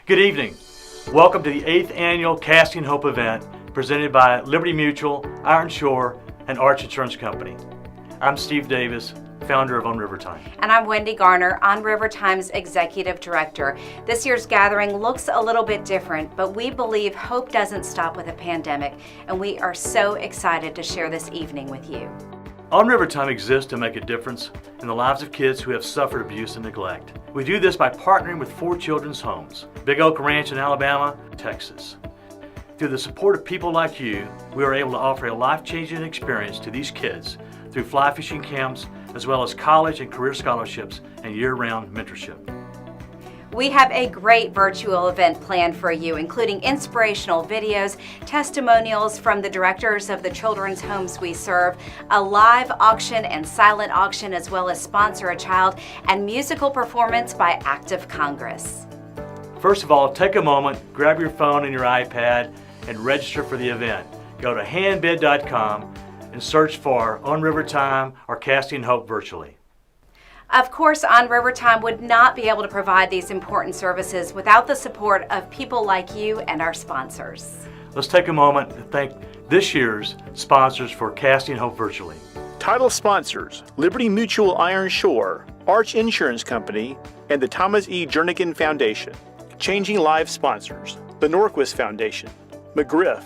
Good evening. Welcome to the 8th annual Casting Hope event presented by Liberty Mutual, Iron Shore, and Arch Insurance Company. I'm Steve Davis, founder of On River Time. And I'm Wendy Garner, On River Time's Executive Director. This year's gathering looks a little bit different, but we believe hope doesn't stop with a pandemic, and we are so excited to share this evening with you. On River Time exists to make a difference in the lives of kids who have suffered abuse and neglect. We do this by partnering with 4 children's homes, Big Oak Ranch in Alabama, Texas. Through the support of people like you, we are able to offer a life-changing experience to these kids through fly fishing camps, as well as college and career scholarships and year-round mentorship. We have a great virtual event planned for you, including inspirational videos, testimonials from the directors of the children's homes we serve, a live auction and silent auction, as well as Sponsor a Child, and musical performance by Act of Congress. First of all, take a moment, grab your phone and your iPad, and register for the event. Go to handbid.com and search for On River Time or Casting Hope virtually. Of course, On River Time would not be able to provide these important services without the support of people like you and our sponsors. Let's take a moment to thank this year's sponsors for Casting Hope virtually. Title sponsors: Liberty Mutual Iron Shore, Arch Insurance Company, and the Thomas E. Jernigan Foundation. Changing Lives sponsors: the Norquist Foundation, McGriff,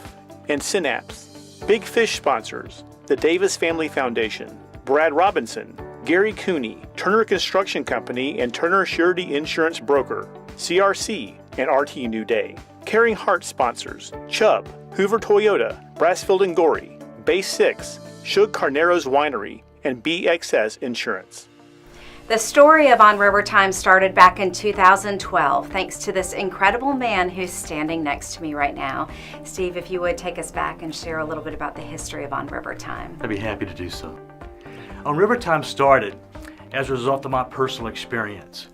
and Synapse. Big Fish sponsors: the Davis Family Foundation, Brad Robinson, Gary Cooney, Turner Construction Company and Turner Surety Insurance Broker, CRC, and RT New Day. Caring Heart sponsors: Chubb, Hoover Toyota, Brassfield and Gorey, Base 6, Shug Carnero's Winery, and BXS Insurance. The story of On River Time started back in 2012, thanks to this incredible man who's standing next to me right now. Steve, if you would take us back and share a little bit about the history of On River Time. I'd be happy to do so. On River Time started as a result of my personal experience.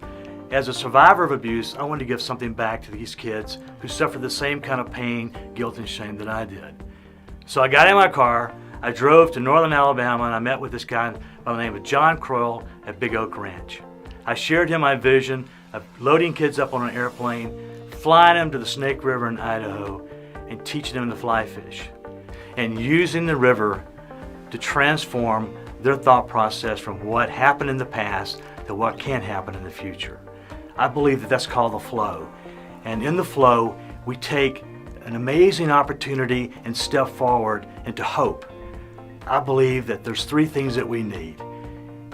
As a survivor of abuse, I wanted to give something back to these kids who suffered the same kind of pain, guilt, and shame that I did. So I got in my car, I drove to northern Alabama, and I met with this guy by the name of John Croyle at Big Oak Ranch. I shared him my vision of loading kids up on an airplane, flying them to the Snake River in Idaho, and teaching them to fly fish, and using the river to transform their thought process from what happened in the past to what can happen in the future. I believe that that's called the flow. And in the flow, we take an amazing opportunity and step forward into hope. I believe that there's 3 things that we need.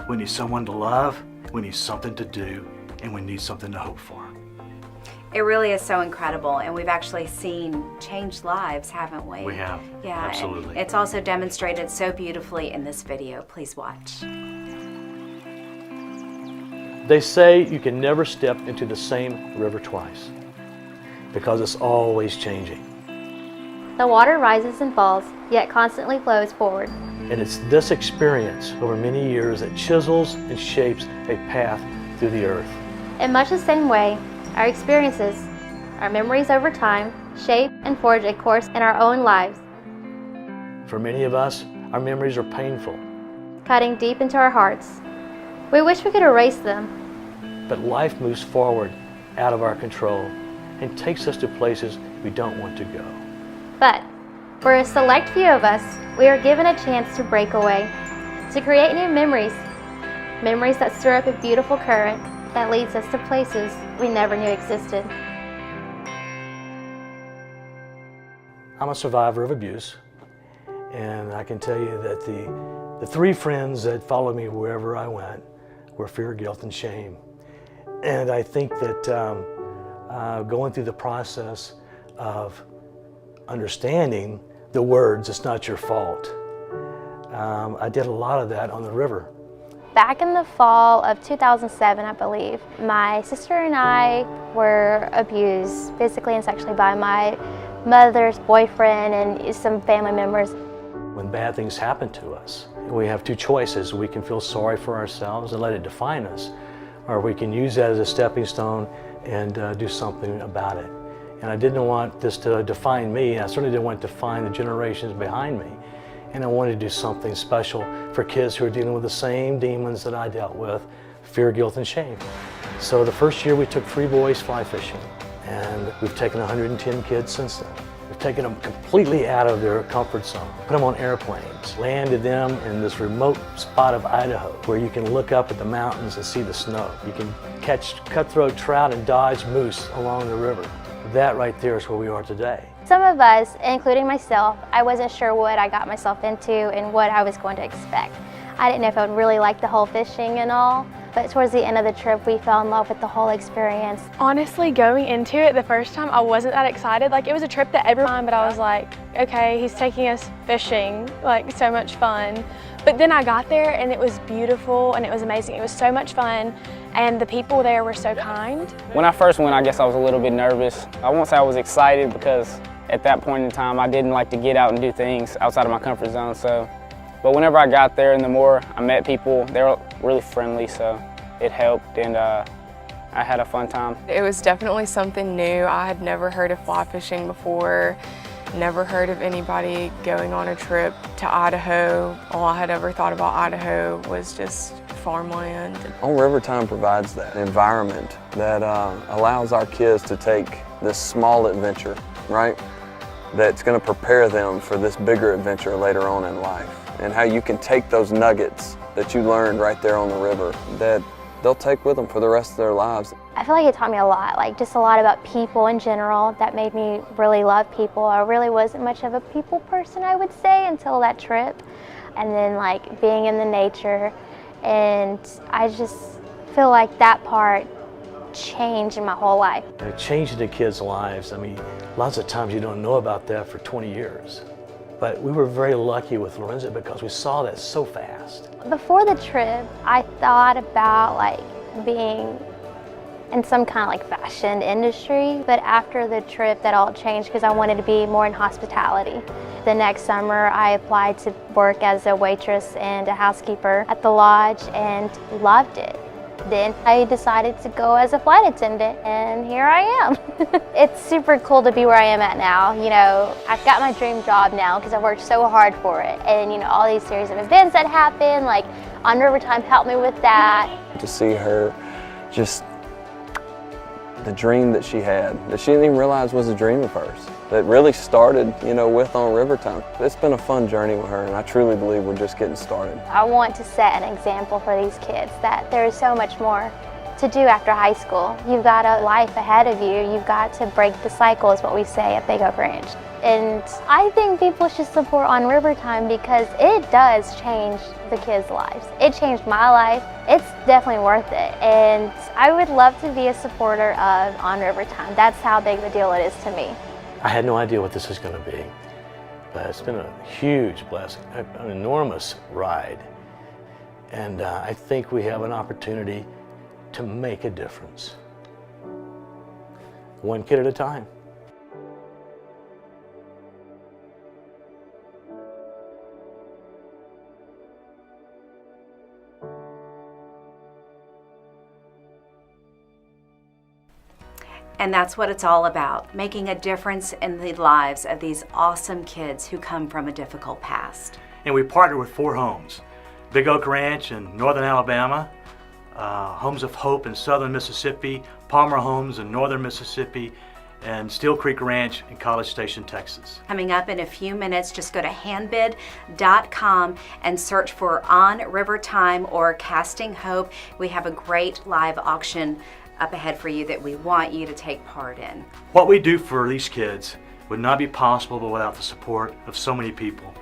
We need someone to love, we need something to do, and we need something to hope for. It really is so incredible, and we've actually seen changed lives, haven't we? We have, yeah, absolutely. It's also demonstrated so beautifully in this video. Please watch. They say you can never step into the same river twice because it's always changing. The water rises and falls, yet constantly flows forward. And it's this experience over many years that chisels and shapes a path through the earth. In much the same way, our experiences, our memories over time, shape and forge a course in our own lives. For many of us, our memories are painful. Cutting deep into our hearts. We wish we could erase them. But life moves forward out of our control and takes us to places we don't want to go. But for a select few of us, we are given a chance to break away, to create new memories. Memories that stir up a beautiful current that leads us to places we never knew existed. I'm a survivor of abuse, and I can tell you that the 3 friends that followed me wherever I went were fear, guilt, and shame. And I think that going through the process of understanding the words, "It's not your fault," I did a lot of that on the river. Back in the fall of 2007, I believe, my sister and I were abused physically and sexually by my mother's boyfriend and some family members. When bad things happen to us, we have 2 choices. We can feel sorry for ourselves and let it define us, or we can use that as a stepping stone and do something about it. And I didn't want this to define me. I certainly didn't want it to define the generations behind me. And I wanted to do something special for kids who are dealing with the same demons that I dealt with, fear, guilt, and shame. So the first year we took 3 boys fly fishing, And we've taken 110 kids since then. We've taken them completely out of their comfort zone, put them on airplanes, landed them in this remote spot of Idaho where you can look up at the mountains and see the snow. You can catch cutthroat trout and dodge moose along the river. That right there is where we are today. Some of us, including myself, I wasn't sure what I got myself into and what I was going to expect. I didn't know if I would really like the whole fishing and all, but towards the end of the trip, we fell in love with the whole experience. Honestly, going into it the first time, I wasn't that excited. Like, it was a trip that everyone, but I was like, okay, he's taking us fishing, like, so much fun. But then I got there and it was beautiful and it was amazing. It was so much fun and the people there were so kind. When I first went, I guess I was a little bit nervous. I won't say I was excited because at that point in time, I didn't like to get out and do things outside of my comfort zone. But whenever I got there and the more I met people, they were really friendly, so it helped, and I had a fun time. It was definitely something new. I had never heard of fly fishing before, never heard of anybody going on a trip to Idaho. All I had ever thought about Idaho was just farmland. On River Time provides that environment that allows our kids to take this small adventure, right? That's going to prepare them for this bigger adventure later on in life. And how you can take those nuggets that you learned right there on the river that they'll take with them for the rest of their lives. I feel like it taught me a lot, like just a lot about people in general. That made me really love people. I really wasn't much of a people person, I would say, until that trip. And then like being in the nature, and I just feel like that part changed in my whole life. It changed the kids' lives. I mean, lots of times you don't know about that for 20 years. But we were very lucky with Lorenzo because we saw that so fast. Before the trip, I thought about like being in some kind of like fashion industry, but after the trip that all changed because I wanted to be more in hospitality. The next summer I applied to work as a waitress and a housekeeper at the lodge and loved it. Then I decided to go as a flight attendant, and here I am. It's super cool to be where I am at now. You know, I've got my dream job now because I worked so hard for it. And you know, all these series of events that happen, like On River Time helped me with that. To see her just the dream that she had, that she didn't even realize was a dream of hers, that really started, you know, with On River Time. It's been a fun journey with her, and I truly believe we're just getting started. I want to set an example for these kids that there is so much more to do after high school. You've got a life ahead of you. You've got to break the cycle, is what we say at Big Oak Ranch. And I think people should support On River Time because it does change the kids' lives. It changed my life. It's definitely worth it. And I would love to be a supporter of On River Time. That's how big of a deal it is to me. I had no idea what this was going to be, but it's been a huge blessing, an enormous ride. And I think we have an opportunity to make a difference. One kid at a time. And that's what it's all about, making a difference in the lives of these awesome kids who come from a difficult past. And we partnered with 4 homes. Big Oak Ranch in northern Alabama, Homes of Hope in southern Mississippi, Palmer Homes in northern Mississippi, and Steel Creek Ranch in College Station, Texas. Coming up in a few minutes, just go to handbid.com and search for On River Time or Casting Hope. We have a great live auction up ahead for you that we want you to take part in. What we do for these kids would not be possible without the support of so many people.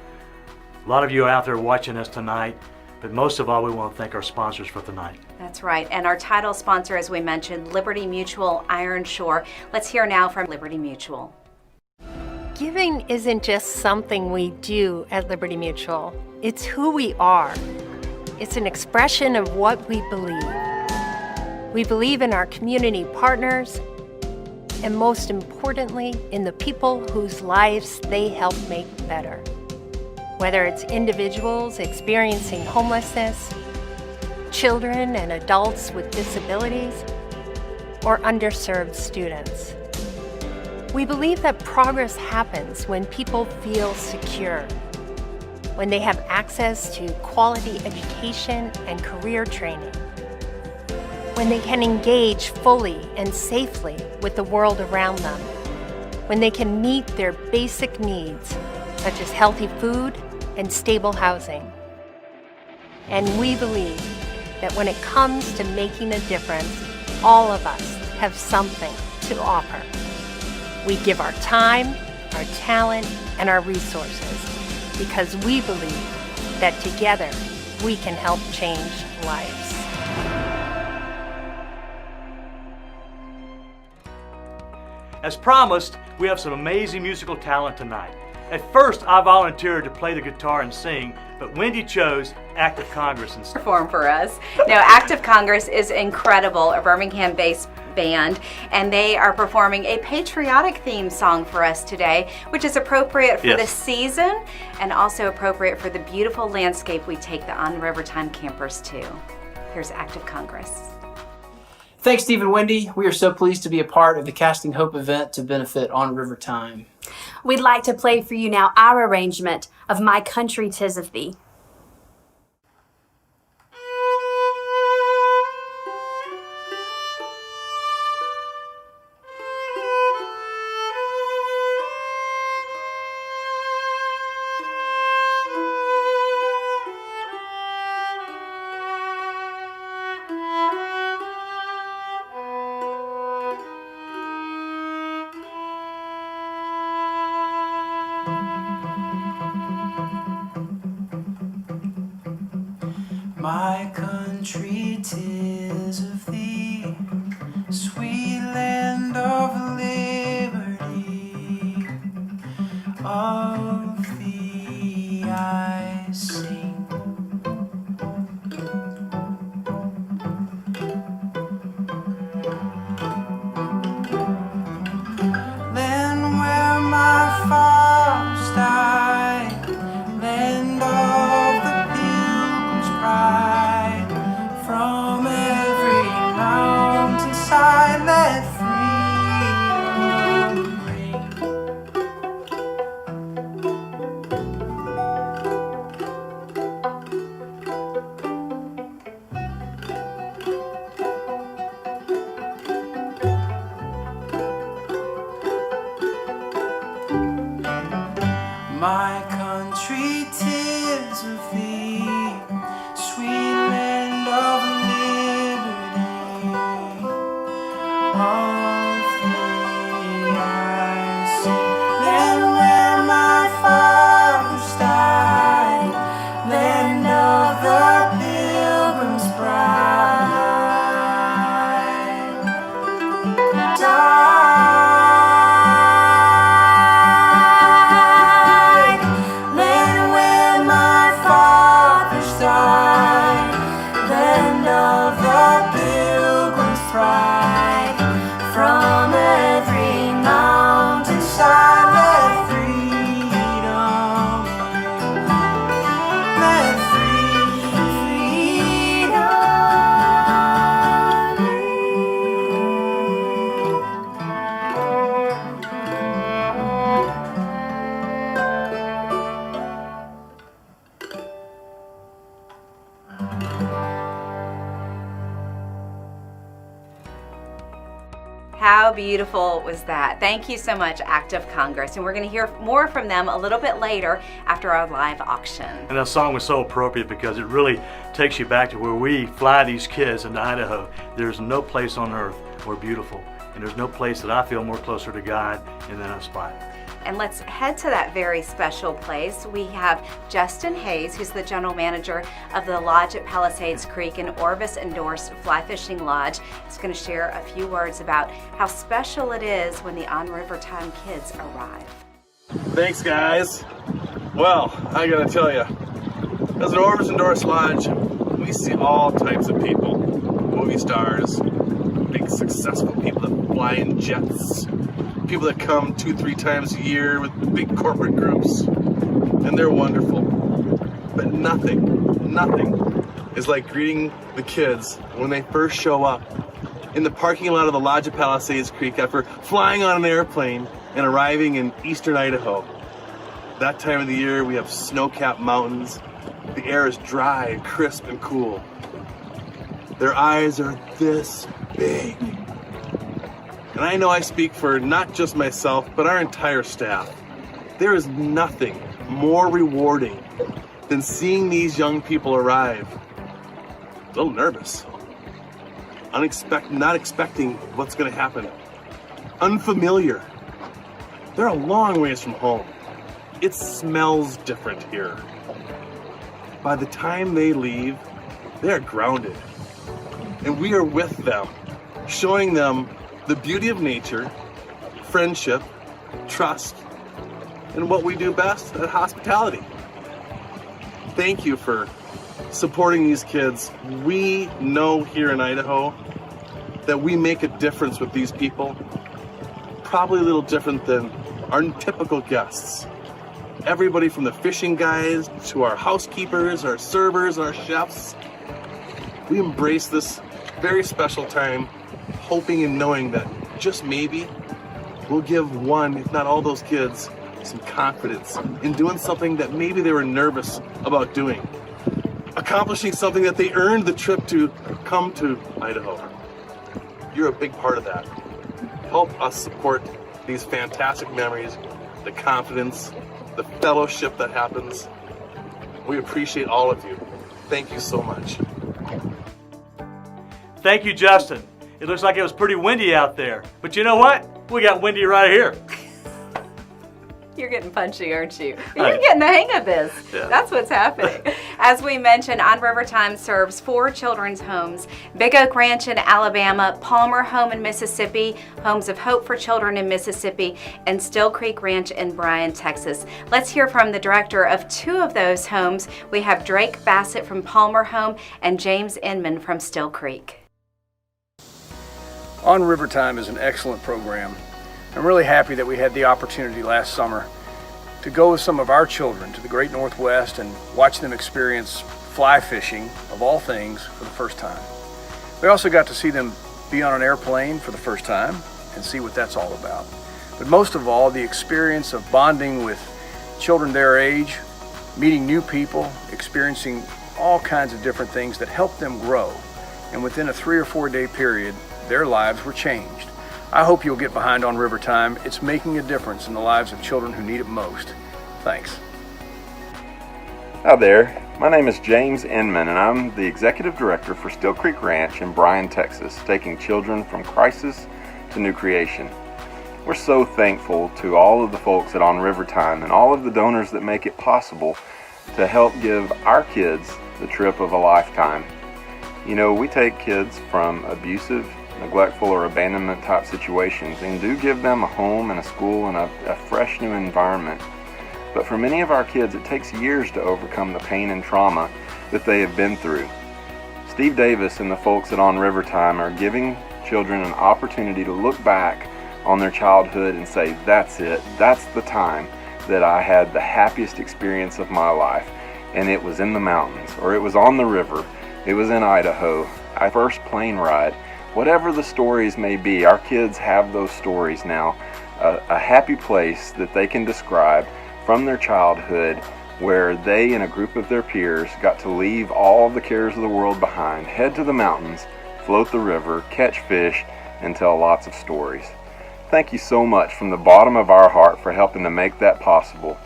A lot of you are out there watching us tonight, but most of all, we want to thank our sponsors for tonight. That's right, and our title sponsor, as we mentioned, Liberty Mutual Ironshore. Let's hear now from Liberty Mutual. Giving isn't just something we do at Liberty Mutual. It's who we are. It's an expression of what we believe. We believe in our community partners, and most importantly, in the people whose lives they help make better. Whether it's individuals experiencing homelessness, children and adults with disabilities, or underserved students. We believe that progress happens when people feel secure, when they have access to quality education and career training, when they can engage fully and safely with the world around them, when they can meet their basic needs, such as healthy food and stable housing. And we believe that when it comes to making a difference, all of us have something to offer. We give our time, our talent, and our resources because we believe that together we can help change lives. As promised, we have some amazing musical talent tonight. At first, I volunteered to play the guitar and sing, but Wendy chose Act of Congress instead. Perform for us. Now, Act of Congress is incredible, a Birmingham-based band, and they are performing a patriotic theme song for us today, which is appropriate for the season and also appropriate for the beautiful landscape we take the On River Time campers to. Here's Act of Congress. Thanks, Steve and Wendy. We are so pleased to be a part of the Casting Hope event to benefit On River Time. We'd like to play for you now our arrangement of My Country 'Tis of Thee. My country, 'tis of thee, sweet land of liberty. Of thee I sing. Land where my fathers died, land of the Pilgrim's pride. From every mountainside let freedom ring. My country, 'tis of thee, sweet land of liberty. Of thee I sing. Land where my fathers died, land of the Pilgrim's bride. Died, land where my fathers died, land of the Pilgrim's pride. From every mountainside let freedom ring. Let freedom ring. How beautiful was that? Thank you so much, Act of Congress. And we're going to hear more from them a little bit later after our live auction. And that song was so appropriate because it really takes you back to where we fly these kids into Idaho. There's no place on earth more beautiful, and there's no place that I feel more closer to God than that spot. And let's head to that very special place. We have Justin Hayes, who's the general manager of the lodge at Palisades Creek, an Orvis-endorsed fly fishing lodge. He's going to share a few words about how special it is when the On River Time kids arrive. Thanks, guys. Well, I gotta tell you, as an Orvis-endorsed lodge, we see all types of people. Movie stars, big successful people that fly in jets, people that come 2-3 times a year with big corporate groups, and they're wonderful. But nothing is like greeting the kids when they first show up in the parking lot of the Lodge at Palisades Creek after flying on an airplane and arriving in eastern Idaho. That time of the year we have snow-capped mountains. The air is dry and crisp and cool. Their eyes are this big. And I know I speak for not just myself, but our entire staff. There is nothing more rewarding than seeing these young people arrive. A little nervous. Not expecting what's going to happen. Unfamiliar. They're a long ways from home. It smells different here. By the time they leave, they're grounded. And we are with them, showing them the beauty of nature, friendship, trust, and what we do best at hospitality. Thank you for supporting these kids. We know here in Idaho that we make a difference with these people, probably a little different than our typical guests. Everybody from the fishing guys to our housekeepers, our servers, our chefs, we embrace this very special time, hoping and knowing that just maybe we'll give one, if not all those kids, some confidence in doing something that maybe they were nervous about doing. Accomplishing something that they earned the trip to come to Idaho. You're a big part of that. Help us support these fantastic memories, the confidence, the fellowship that happens. We appreciate all of you. Thank you so much. Thank you, Justin. It looks like it was pretty windy out there, but you know what? We got windy right here. You're getting punchy, aren't you? You're getting the hang of this. Yeah. That's what's happening. As we mentioned, On River Time serves 4 children's homes: Big Oak Ranch in Alabama, Palmer Home in Mississippi, Homes of Hope for Children in Mississippi, and Still Creek Ranch in Bryan, Texas. Let's hear from the director of 2 of those homes. We have Drake Bassett from Palmer Home and James Inman from Still Creek. On River Time is an excellent program. I'm really happy that we had the opportunity last summer to go with some of our children to the Great Northwest and watch them experience fly fishing, of all things, for the first time. We also got to see them be on an airplane for the first time and see what that's all about. But most of all, the experience of bonding with children their age, meeting new people, experiencing all kinds of different things that help them grow. And within a 3 or 4 day period, their lives were changed. I hope you'll get behind On River Time. It's making a difference in the lives of children who need it most. Thanks. Hi there. My name is James Inman, and I'm the Executive Director for Still Creek Ranch in Bryan, Texas, taking children from crisis to new creation. We're so thankful to all of the folks at On River Time and all of the donors that make it possible to help give our kids the trip of a lifetime. You know, we take kids from abusive, neglectful, or abandonment type situations and do give them a home and a school and a fresh new environment. But for many of our kids, it takes years to overcome the pain and trauma that they have been through. Steve Davis and the folks at On River Time are giving children an opportunity to look back on their childhood and say, that's it, that's the time that I had the happiest experience of my life. And it was in the mountains, or it was on the river, it was in Idaho, our first plane ride. Whatever the stories may be, our kids have those stories now. A happy place that they can describe from their childhood, where they and a group of their peers got to leave all the cares of the world behind, head to the mountains, float the river, catch fish, and tell lots of stories. Thank you so much from the bottom of our heart for helping to make that possible.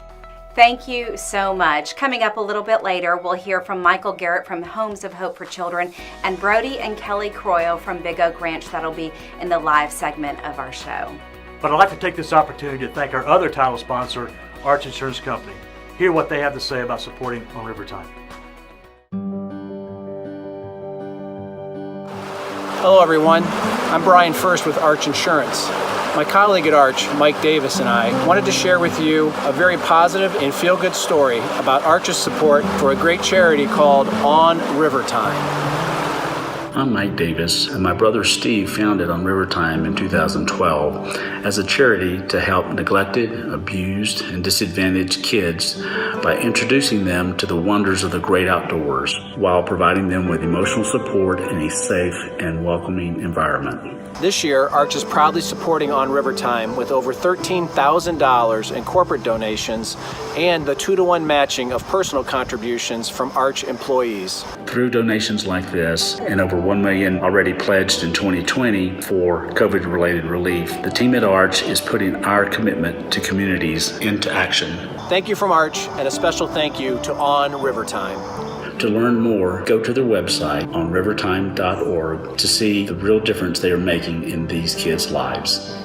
Thank you so much. Coming up a little bit later, we'll hear from Michael Garrett from Homes of Hope for Children and Brody and Kelly Croyle from Big Oak Ranch. That'll be in the live segment of our show. But I'd like to take this opportunity to thank our other title sponsor, Arch Insurance Company. Hear what they have to say about supporting On River Time. Hello everyone, I'm Brian First with Arch Insurance. My colleague at Arch, Mike Davis, and I wanted to share with you a very positive and feel-good story about Arch's support for a great charity called On River Time. I'm Mike Davis, and my brother Steve founded On River Time in 2012 as a charity to help neglected, abused, and disadvantaged kids by introducing them to the wonders of the great outdoors while providing them with emotional support in a safe and welcoming environment. This year, Arch is proudly supporting On River Time with over $13,000 in corporate donations and the 2-to-1 matching of personal contributions from Arch employees. Through donations like this and over $1 million already pledged in 2020 for COVID-related relief, the team at Arch is putting our commitment to communities into action. Thank you from Arch, and a special thank you to On River Time. To learn more, go to their website on rivertime.org to see the real difference they are making in these kids' lives.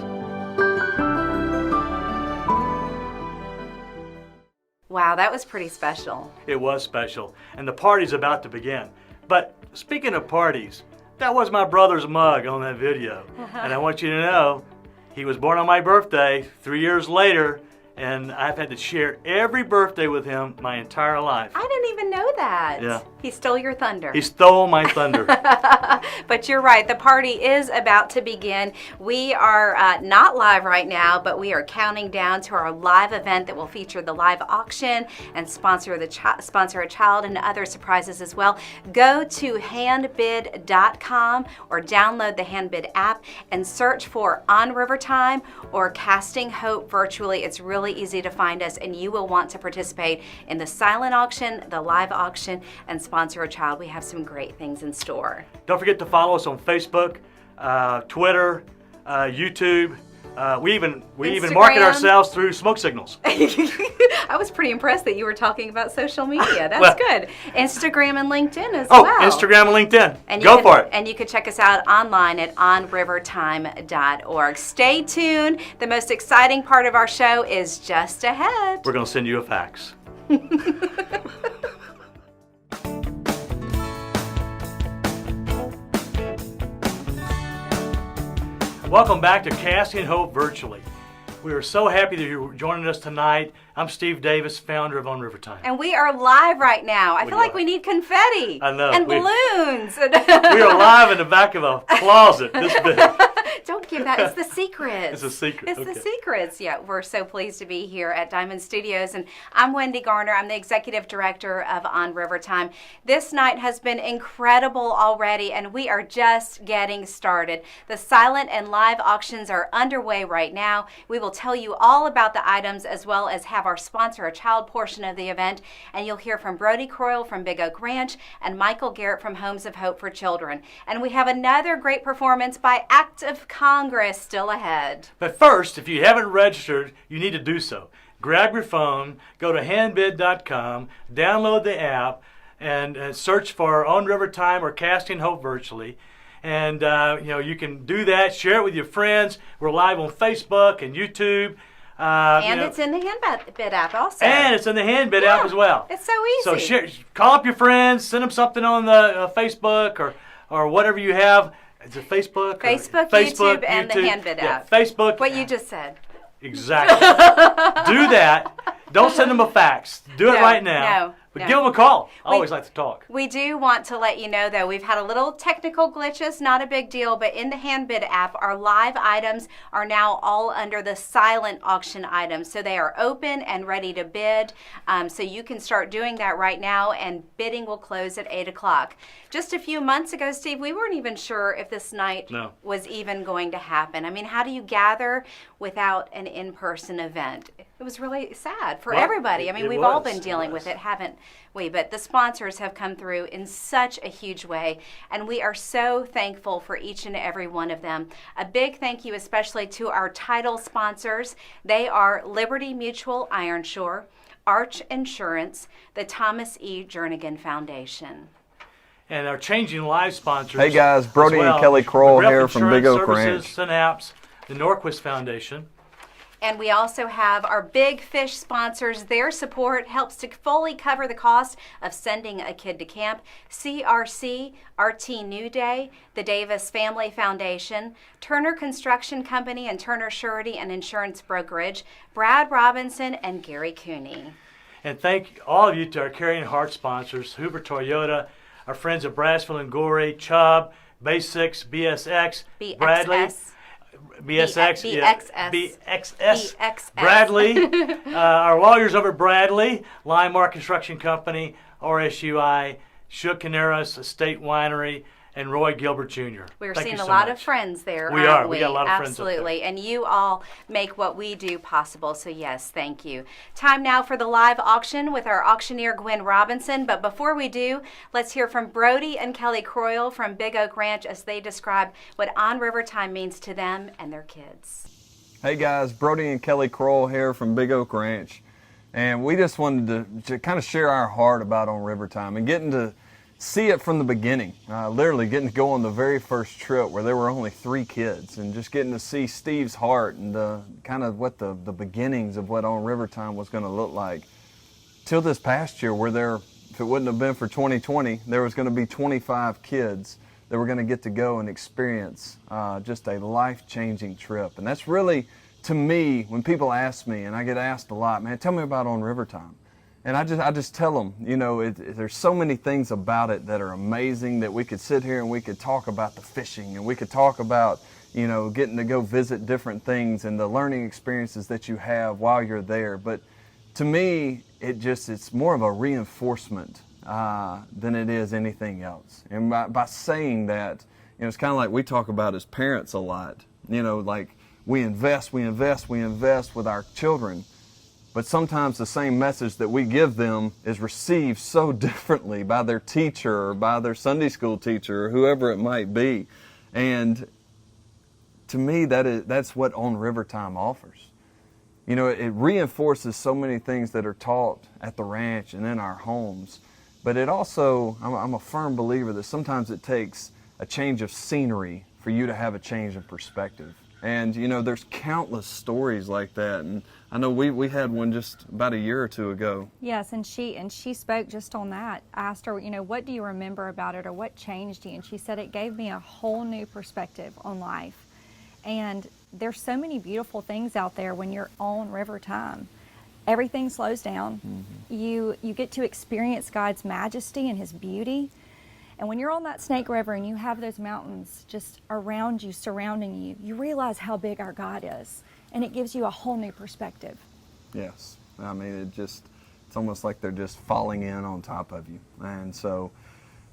Wow, that was pretty special. It was special, and the party's about to begin. But speaking of parties, that was my brother's mug on that video. And I want you to know, he was born on my birthday 3 years later, and I've had to share every birthday with him my entire life. I didn't even know that. Yeah. He stole your thunder. He stole my thunder. But you're right, the party is about to begin. We are not live right now, but we are counting down to our live event that will feature the live auction and sponsor a child and other surprises as well. Go to handbid.com or download the Handbid app and search for On River Time or Casting Hope Virtually. It's really easy to find us, and you will want to participate in the silent auction, the live auction, and sponsor a child. We have some great things in store. Don't forget to follow us on Facebook, Twitter, YouTube. We even market ourselves through smoke signals. I was pretty impressed that you were talking about social media. That's good. Instagram and LinkedIn as well. Oh, Instagram and LinkedIn. And Go for it. And you can check us out online at onrivertime.org. Stay tuned. The most exciting part of our show is just ahead. We're going to send you a fax. Welcome back to Casting Hope Virtually. We are so happy that you're joining us tonight. I'm Steve Davis, founder of On River Time. And we are live right now. I feel like we need confetti. I know. And balloons. We are live in the back of a closet this big. Don't give that. It's the secrets. It's a secret. It's the secrets. Yeah, we're so pleased to be here at Diamond Studios. And I'm Wendy Garner. I'm the executive director of On River Time. This night has been incredible already, and we are just getting started. The silent and live auctions are underway right now. We will tell you all about the items as well as have our sponsor a child portion of the event. And you'll hear from Brody Croyle from Big Oak Ranch and Michael Garrett from Homes of Hope for Children. And we have another great performance by Act of Congress still ahead. But first, if you haven't registered, you need to do so. Grab your phone, go to handbid.com, download the app, and search for On River Time or Casting Hope Virtually. And you can do that, share it with your friends. We're live on Facebook and YouTube. And it's in the Handbid app also. And it's in the Handbid app as well. It's so easy. So call up your friends, send them something on the Facebook or whatever you have. Is it Facebook? Facebook, YouTube, and the Handbid app. Facebook. What you just said. Exactly. Do that. Don't send them a fax. Do it right now. But give them a call. I always like to talk. We do want to let you know, though, we've had a little technical glitches, not a big deal, but in the Handbid app, our live items are now all under the silent auction items. So they are open and ready to bid. So you can start doing that right now, and bidding will close at 8 o'clock. Just a few months ago, Steve, we weren't even sure if this night was even going to happen. I mean, how do you gather without an in-person event? It was really sad for everybody. I mean, we've all been dealing with it, haven't we? But the sponsors have come through in such a huge way, and we are so thankful for each and every one of them. A big thank you especially to our title sponsors. They are Liberty Mutual Ironshore, Arch Insurance, the Thomas E. Jernigan Foundation. And our Changing Lives sponsors. Hey guys, Brody and Kelly Kroll here from Big Oak Ranch. Synapse, the Norquist Foundation. And we also have our Big Fish sponsors. Their support helps to fully cover the cost of sending a kid to camp. CRC, RT New Day, the Davis Family Foundation, Turner Construction Company and Turner Surety and Insurance Brokerage, Brad Robinson, and Gary Cooney. And thank all of you to our Caring Heart sponsors, Hoover Toyota, our friends at Brassville and Gorey, Chubb, Basics, BSX, Bradley. BXS, Bradley, our lawyers over at Bradley, Limar Construction Company, RSUI, Shook Canaris Estate Winery, and Roy Gilbert Jr. We're Thank seeing you a so lot much. of friends there, We aren't are. we? We got a lot of friends up there. Absolutely. And you all make what we do possible. So yes, thank you. Time now for the live auction with our auctioneer Gwen Robinson. But before we do, let's hear from Brody and Kelly Croyle from Big Oak Ranch as they describe what On River Time means to them and their kids. Hey guys, Brody and Kelly Kroll here from Big Oak Ranch, and we just wanted to kind of share our heart about On River Time and getting to see it from the beginning, literally getting to go on the very first trip where there were only 3 kids, and just getting to see Steve's heart and kind of what the beginnings of what On River Time was going to look like. Till this past year, where there, if it wouldn't have been for 2020, there was going to be 25 kids that we're going to get to go and experience just a life-changing trip. And that's really, to me, when people ask me, and I get asked a lot, man, tell me about On River Time. And I just tell them, you know, there's so many things about it that are amazing that we could sit here and we could talk about the fishing, and we could talk about, you know, getting to go visit different things and the learning experiences that you have while you're there. But to me, it's more of a reinforcement than it is anything else. And by saying that, you know, it's kind of like we talk about as parents a lot. You know, like we invest with our children, but sometimes the same message that we give them is received so differently by their teacher or by their Sunday school teacher or whoever it might be. And to me, that's what On River Time offers. You know, it reinforces so many things that are taught at the ranch and in our homes. But it also, I'm a firm believer that sometimes it takes a change of scenery for you to have a change of perspective. And, you know, there's countless stories like that. And I know we had one just about a year or two ago. Yes, and she spoke just on that. I asked her, you know, what do you remember about it, or what changed you? And she said it gave me a whole new perspective on life. And there's so many beautiful things out there when you're on River Time. Everything slows down. Mm-hmm. You get to experience God's majesty and His beauty. And when you're on that Snake River and you have those mountains just around you, surrounding you, you realize how big our God is. And it gives you a whole new perspective. Yes. I mean, it's almost like they're just falling in on top of you. And so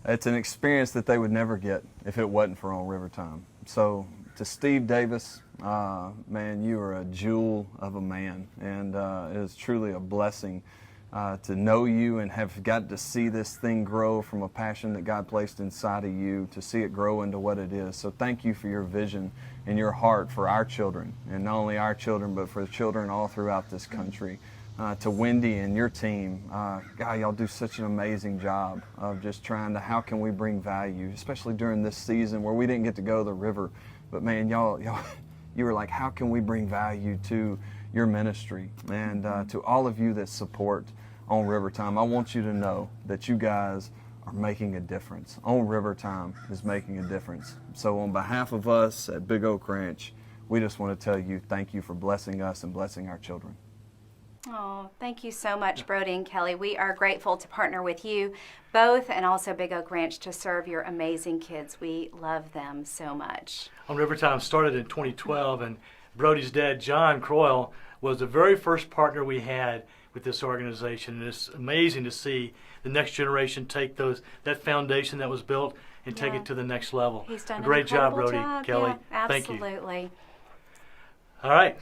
it's an experience that they would never get if it wasn't for On River Time. So to Steve Davis, man, you are a jewel of a man, and it is truly a blessing to know you and have got to see this thing grow from a passion that God placed inside of you, to see it grow into what it is. So thank you for your vision and your heart for our children, and not only our children, but for the children all throughout this country. To Wendy and your team, God, y'all do such an amazing job of just trying to, how can we bring value, especially during this season where we didn't get to go to the river. But man, y'all, you were like, how can we bring value to your ministry? And to all of you that support On River Time, I want you to know that you guys are making a difference. On River Time is making a difference. So on behalf of us at Big Oak Ranch, we just want to tell you thank you for blessing us and blessing our children. Oh, thank you so much, Brody and Kelly. We are grateful to partner with you both, and also Big Oak Ranch, to serve your amazing kids. We love them so much. On River Time started in 2012, and Brody's dad, John Croyle, was the very first partner we had with this organization. And it's amazing to see the next generation take that foundation that was built and take it to the next level. He's done a great job, Brody, job. Kelly. Yeah, Thank you. absolutely. All right.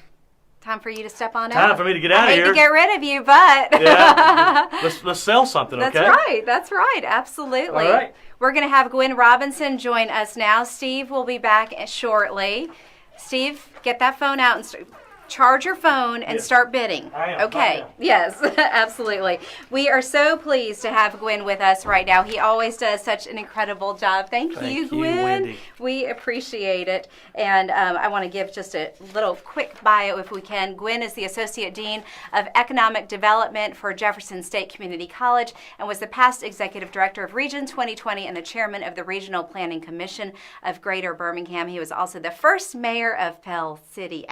Time for you to step on out. Time for me to get out of here. I hate to get rid of you, but yeah, let's sell something, okay? That's right, absolutely. All right. We're going to have Gwen Robinson join us now. Steve will be back shortly. Steve, get that phone out and charge your phone and start bidding. I am. Okay. Yes, absolutely. We are so pleased to have Gwen with us right now. He always does such an incredible job. Thank you, Gwen. Wendy. We appreciate it. And I want to give just a little quick bio if we can. Gwen is the Associate Dean of Economic Development for Jefferson State Community College and was the past Executive Director of Region 2020 and the Chairman of the Regional Planning Commission of Greater Birmingham. He was also the first mayor of Pell City,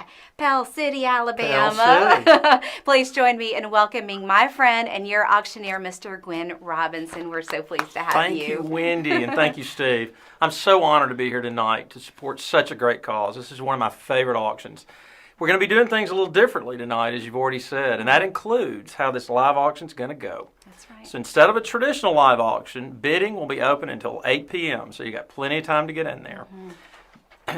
Alabama. Please join me in welcoming my friend and your auctioneer, Mr. Gwen Robinson. We're so pleased to have you. Thank you, Wendy, and thank you, Steve. I'm so honored to be here tonight to support such a great cause. This is one of my favorite auctions. We're going to be doing things a little differently tonight, as you've already said, and that includes how this live auction is going to go. That's right. So instead of a traditional live auction, bidding will be open until 8 p.m., so you got plenty of time to get in there.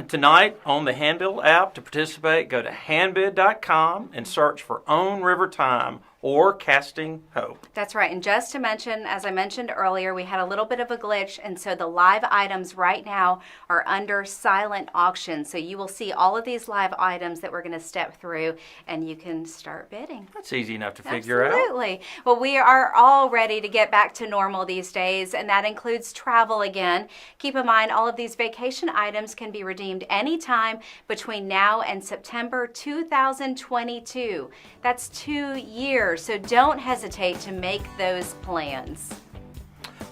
Tonight, on the Handbill app, to participate, go to handbid.com and search for Own River Time or Casting Hope. That's right. And just to mention, as I mentioned earlier, we had a little bit of a glitch, and so the live items right now are under silent auction. So you will see all of these live items that we're going to step through, and you can start bidding. That's easy enough to figure out. Absolutely. Well, we are all ready to get back to normal these days, and that includes travel again. Keep in mind, all of these vacation items can be redeemed anytime between now and September 2022. That's 2 years. So don't hesitate to make those plans.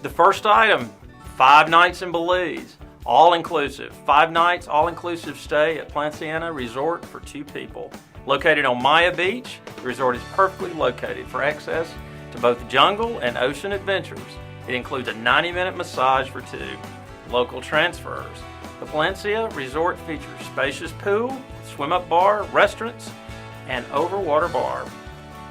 The first item, 5 nights in Belize, all-inclusive. 5 nights, all-inclusive stay at Planciana Resort for 2 people. Located on Maya Beach, the resort is perfectly located for access to both jungle and ocean adventures. It includes a 90-minute massage for 2. Local transfers. The Plancia Resort features spacious pool, swim-up bar, restaurants, and overwater bar,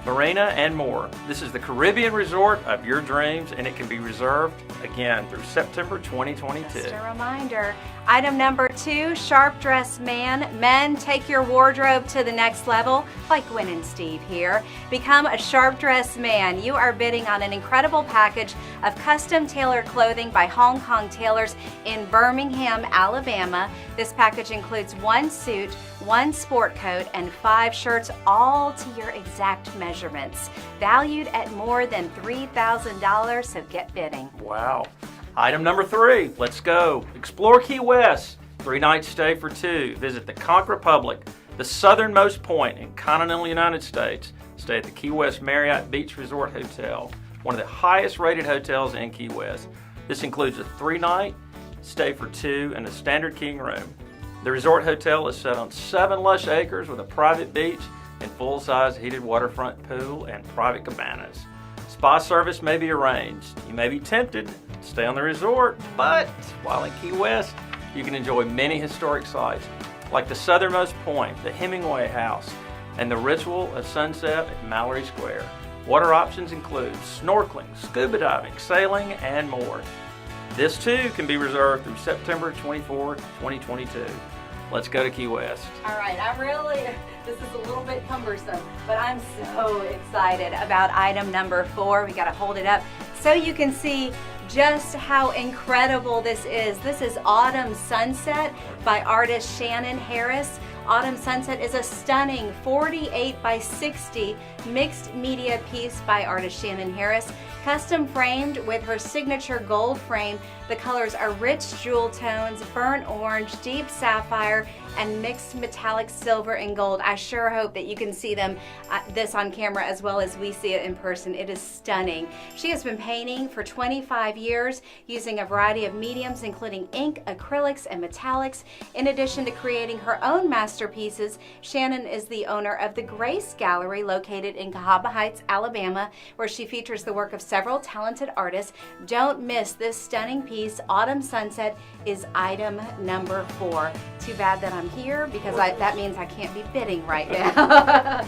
marina, and more. This is the Caribbean resort of your dreams, and it can be reserved again through September 2022. Just a reminder. Item number 2, Sharp Dressed Man. Men, take your wardrobe to the next level, like Gwen and Steve here. Become a Sharp Dressed Man. You are bidding on an incredible package of custom tailored clothing by Hong Kong tailors in Birmingham, Alabama. This package includes 1 suit, 1 sport coat, and 5 shirts, all to your exact measurements. Valued at more than $3,000, so get bidding. Wow. Item number 3, let's go. Explore Key West, 3-night stay for 2. Visit the Conch Republic, the southernmost point in continental United States. Stay at the Key West Marriott Beach Resort Hotel, one of the highest rated hotels in Key West. This includes a 3-night stay for 2 and a standard king room. The resort hotel is set on 7 lush acres with a private beach and full-size heated waterfront pool and private cabanas. Spa service may be arranged. You may be tempted to stay on the resort, but while in Key West, you can enjoy many historic sites like the southernmost point, the Hemingway House, and the Ritual of Sunset at Mallory Square. Water options include snorkeling, scuba diving, sailing, and more. This too can be reserved through September 24, 2022. Let's go to Key West. All right, this is a little bit cumbersome, but I'm so excited about item number 4. We got to hold it up so you can see just how incredible this is. This is Autumn Sunset by artist Shannon Harris. Autumn Sunset is a stunning 48 by 60 mixed media piece by artist Shannon Harris. Custom framed with her signature gold frame, the colors are rich jewel tones, burnt orange, deep sapphire, and mixed metallic silver and gold. I sure hope that you can see this on camera as well as we see it in person. It is stunning. She has been painting for 25 years using a variety of mediums, including ink, acrylics, and metallics. In addition to creating her own masterpieces, Shannon is the owner of the Grace Gallery located in Cahaba Heights, Alabama, where she features the work of several talented artists. Don't miss this stunning piece. Autumn Sunset is item number 4. Too bad that I'm here because that means I can't be bidding right now.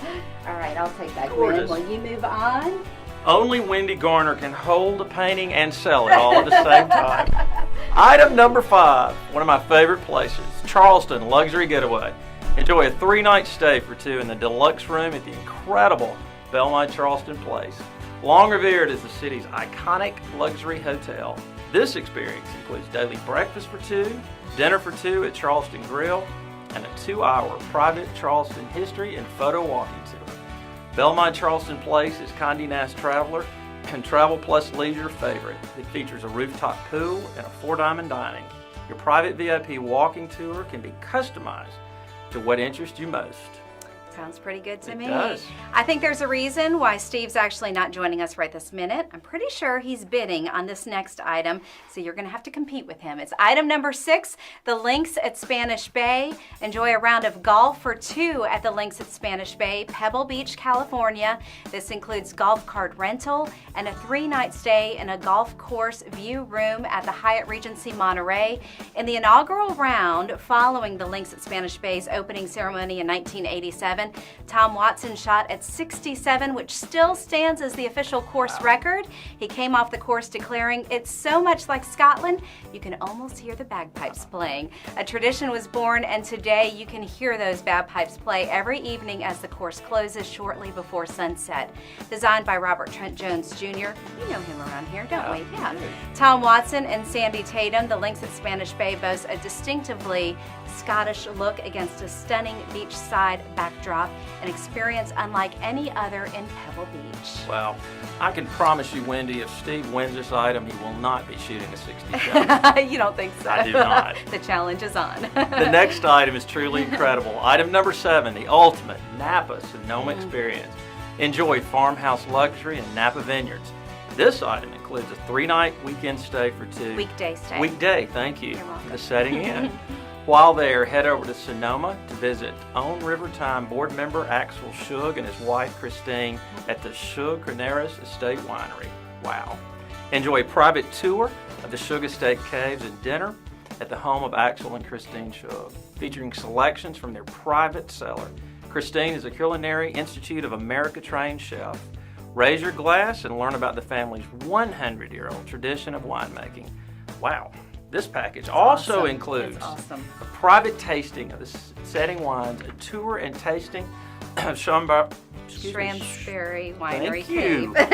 All right, I'll take that. Gwen, will you move on? Only Wendy Garner can hold a painting and sell it all at the same time. Item number 5, one of my favorite places, Charleston Luxury Getaway. Enjoy a 3-night stay for 2 in the deluxe room at the incredible Belmont Charleston Place. Long revered as the city's iconic luxury hotel, this experience includes daily breakfast for 2, dinner for 2 at Charleston Grill, and a 2-hour private Charleston history and photo walking tour. Belmont Charleston Place is Condé Nast Traveler and Travel Plus Leisure favorite. It features a rooftop pool and a 4-diamond dining. Your private VIP walking tour can be customized to what interests you most. Sounds pretty good to me. It does. I think there's a reason why Steve's actually not joining us right this minute. I'm pretty sure he's bidding on this next item, so you're going to have to compete with him. It's item number 6, the Links at Spanish Bay. Enjoy a round of golf for 2 at the Links at Spanish Bay, Pebble Beach, California. This includes golf cart rental and a 3-night stay in a golf course view room at the Hyatt Regency Monterey. In the inaugural round following the Links at Spanish Bay's opening ceremony in 1987, Tom Watson shot at 67, which still stands as the official course record. He came off the course declaring, "It's so much like Scotland, you can almost hear the bagpipes playing." A tradition was born, and today you can hear those bagpipes play every evening as the course closes shortly before sunset. Designed by Robert Trent Jones Jr. You know him around here, don't we? Yeah. Tom Watson and Sandy Tatum, the Links at Spanish Bay boasts a distinctively Scottish look against a stunning beachside backdrop, an experience unlike any other in Pebble Beach. Well, I can promise you, Wendy, if Steve wins this item, he will not be shooting a 67. You don't think so? I do not. The challenge is on. The next item is truly incredible. Item number 7, the ultimate Napa Sonoma experience. Enjoy farmhouse luxury in Napa Vineyards. This item includes a 3-night weekend stay for 2. Weekday stay. Weekday, thank you You're welcome. for the setting in. While there, head over to Sonoma to visit OWN River Time board member Axel Shug and his wife Christine at the Shug Carneras Estate Winery. Wow. Enjoy a private tour of the Shug Estate Caves and dinner at the home of Axel and Christine Shug, featuring selections from their private cellar. Christine is a Culinary Institute of America trained chef. Raise your glass and learn about the family's 100-year-old tradition of winemaking. Wow. This package also awesome. includes It's awesome. a private tasting of the setting wines, a tour and tasting of Shramsbury Winery Thank you. Cave.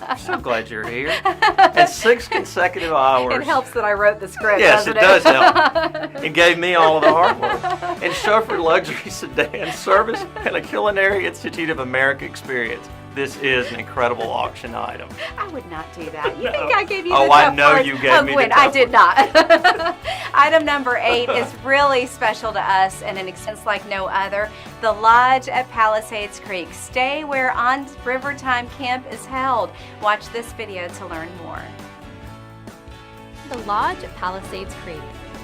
I'm so glad you're here. And 6 consecutive hours. It helps that I wrote the script, Yes, doesn't it does help. It gave me all of the hard work. And chauffeur luxury sedan service and a Culinary Institute of America experience. This is an incredible auction item. I would not do that. You No. think I gave you Oh, the I tough know parts you gave of me the when tough I did not. Item number 8 is really special to us and an experience like no other. The Lodge at Palisades Creek. Stay where On River Time Camp is held. Watch this video to learn more. The Lodge at Palisades Creek.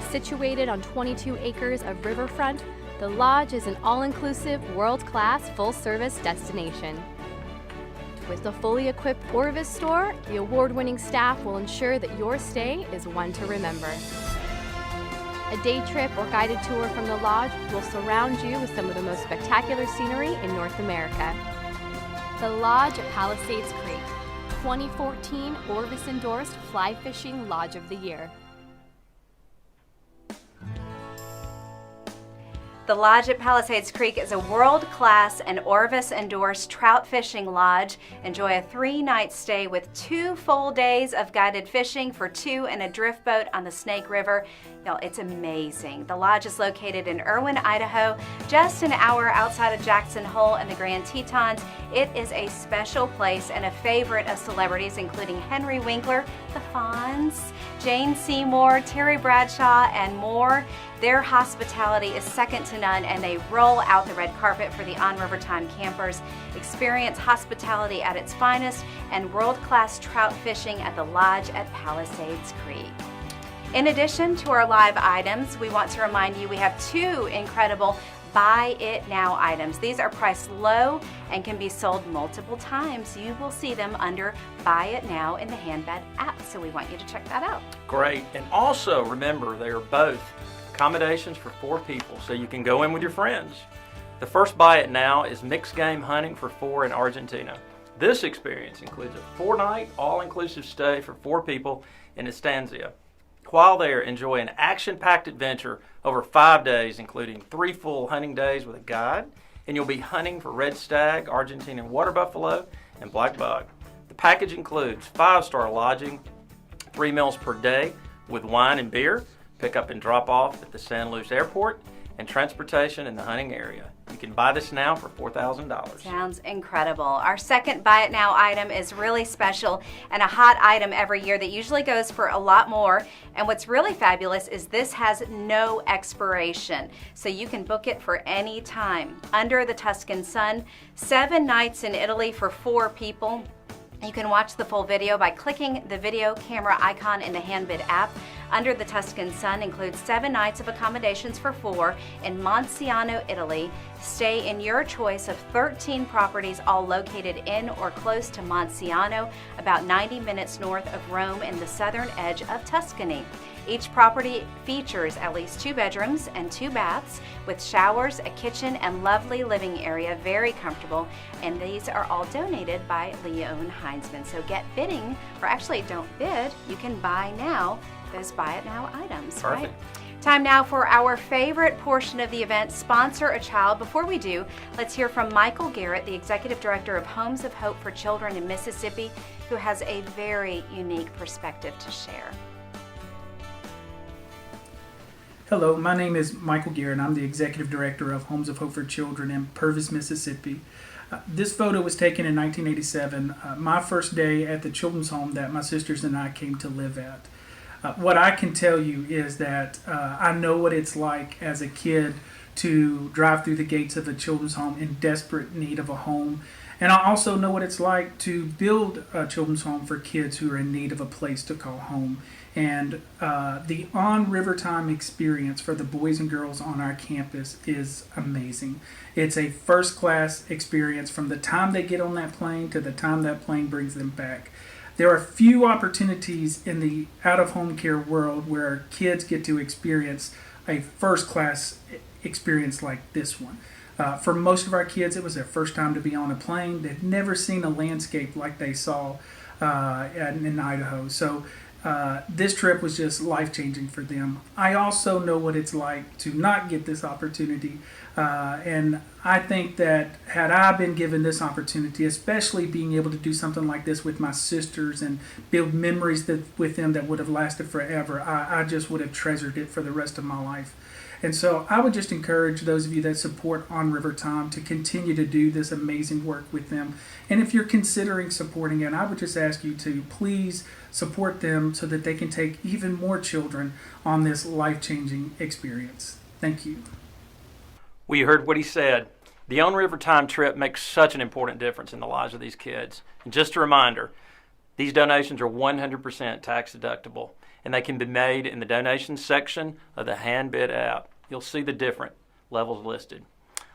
Situated on 22 acres of riverfront, the Lodge is an all-inclusive, world-class, full-service destination. With a fully equipped Orvis store, the award-winning staff will ensure that your stay is one to remember. A day trip or guided tour from the Lodge will surround you with some of the most spectacular scenery in North America. The Lodge at Palisades Creek, 2014 Orvis-endorsed Fly Fishing Lodge of the Year. The Lodge at Palisades Creek is a world-class and Orvis-endorsed trout fishing lodge. Enjoy a 3-night stay with 2 full days of guided fishing for 2 in a drift boat on the Snake River. Y'all, it's amazing. The lodge is located in Irwin, Idaho, just an hour outside of Jackson Hole and the Grand Tetons. It is a special place and a favorite of celebrities including Henry Winkler, the Fonz, Jane Seymour, Terry Bradshaw, and more. Their hospitality is second to none, and they roll out the red carpet for the On River Time campers. Experience hospitality at its finest and world-class trout fishing at the Lodge at Palisades Creek. In addition to our live items, we want to remind you we have 2 incredible Buy It Now items. These are priced low and can be sold multiple times. You will see them under Buy It Now in the Handbed app, so we want you to check that out. Great. And also remember, they are both accommodations for 4 people, so you can go in with your friends. The first Buy It Now is mixed game hunting for 4 in Argentina. This experience includes a 4-night all-inclusive stay for 4 people in Estancia. While there, enjoy an action-packed adventure over 5 days, including 3 full hunting days with a guide, and you'll be hunting for red stag, Argentine water buffalo, and black buck. The package includes 5-star lodging, 3 meals per day with wine and beer, pick up and drop off at the San Luis Airport, and transportation in the hunting area. You can buy this now for $4,000. Sounds incredible. Our second Buy It Now item is really special and a hot item every year that usually goes for a lot more. And what's really fabulous is this has no expiration, so you can book it for any time. Under the Tuscan Sun, 7 nights in Italy for 4 people. You can watch the full video by clicking the video camera icon in the Handbid app. Under the Tuscan Sun includes 7 nights of accommodations for 4 in Monziano, Italy. Stay in your choice of 13 properties, all located in or close to Monziano, about 90 minutes north of Rome in the southern edge of Tuscany. Each property features at least 2 bedrooms and 2 baths with showers, a kitchen, and lovely living area, very comfortable. And these are all donated by Leon Heinzman. So get bidding, or actually don't bid, you can buy now those Buy It Now items. Perfect. Right? Time now for our favorite portion of the event, Sponsor a Child. Before we do, let's hear from Michael Garrett, the Executive Director of Homes of Hope for Children in Mississippi, who has a very unique perspective to share. Hello, my name is Michael Garrett. I'm the Executive Director of Homes of Hope for Children in Purvis, Mississippi. This photo was taken in 1987, my first day at the children's home that my sisters and I came to live at. What I can tell you is that I know what it's like as a kid to drive through the gates of a children's home in desperate need of a home. And I also know what it's like to build a children's home for kids who are in need of a place to call home. And the On River Time experience for the boys and girls on our campus is amazing. It's a first-class experience from the time they get on that plane to the time that plane brings them back. There are few opportunities in the out-of-home care world where kids get to experience a first-class experience like this one. For most of our kids, it was their first time to be on a plane. They'd never seen a landscape like they saw in Idaho. So this trip was just life-changing for them. I also know what it's like to not get this opportunity. And I think that had I been given this opportunity, especially being able to do something like this with my sisters and build memories with them that would have lasted forever, I just would have treasured it for the rest of my life. And so I would just encourage those of you that support On River Time to continue to do this amazing work with them. And if you're considering supporting it, I would just ask you to please support them so that they can take even more children on this life-changing experience. Thank you. Well, you heard what he said. The On River Time trip makes such an important difference in the lives of these kids. And just a reminder, these donations are 100% tax deductible, and they can be made in the donations section of the Handbid app. You'll see the different levels listed.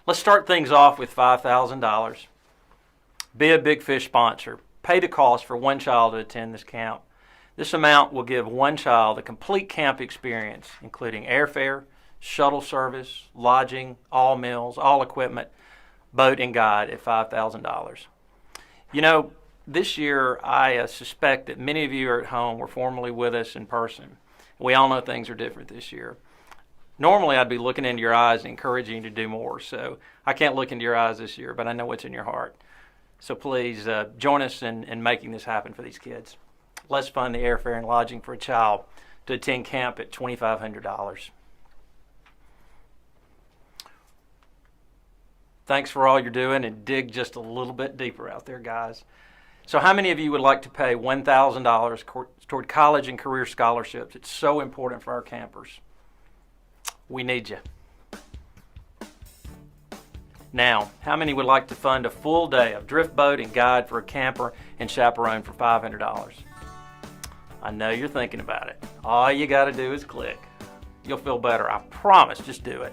Let's start things off with $5,000. Be a Big Fish sponsor. Pay the cost for one child to attend this camp. This amount will give one child a complete camp experience, including airfare, shuttle service, lodging, all meals, all equipment, boat and guide at $5,000. You know, this year I suspect that many of you are at home were formerly with us in person. We all know things are different this year. Normally I'd be looking into your eyes and encouraging you to do more, so I can't look into your eyes this year, but I know what's in your heart. So please join us in making this happen for these kids. Let's fund the airfare and lodging for a child to attend camp at $2,500. Thanks for all you're doing, and dig just a little bit deeper out there, guys. So how many of you would like to pay $1,000 toward college and career scholarships? It's so important for our campers. We need you. Now, how many would like to fund a full day of drift boat and guide for a camper and chaperone for $500? I know you're thinking about it. All you got to do is click. You'll feel better. I promise. Just do it.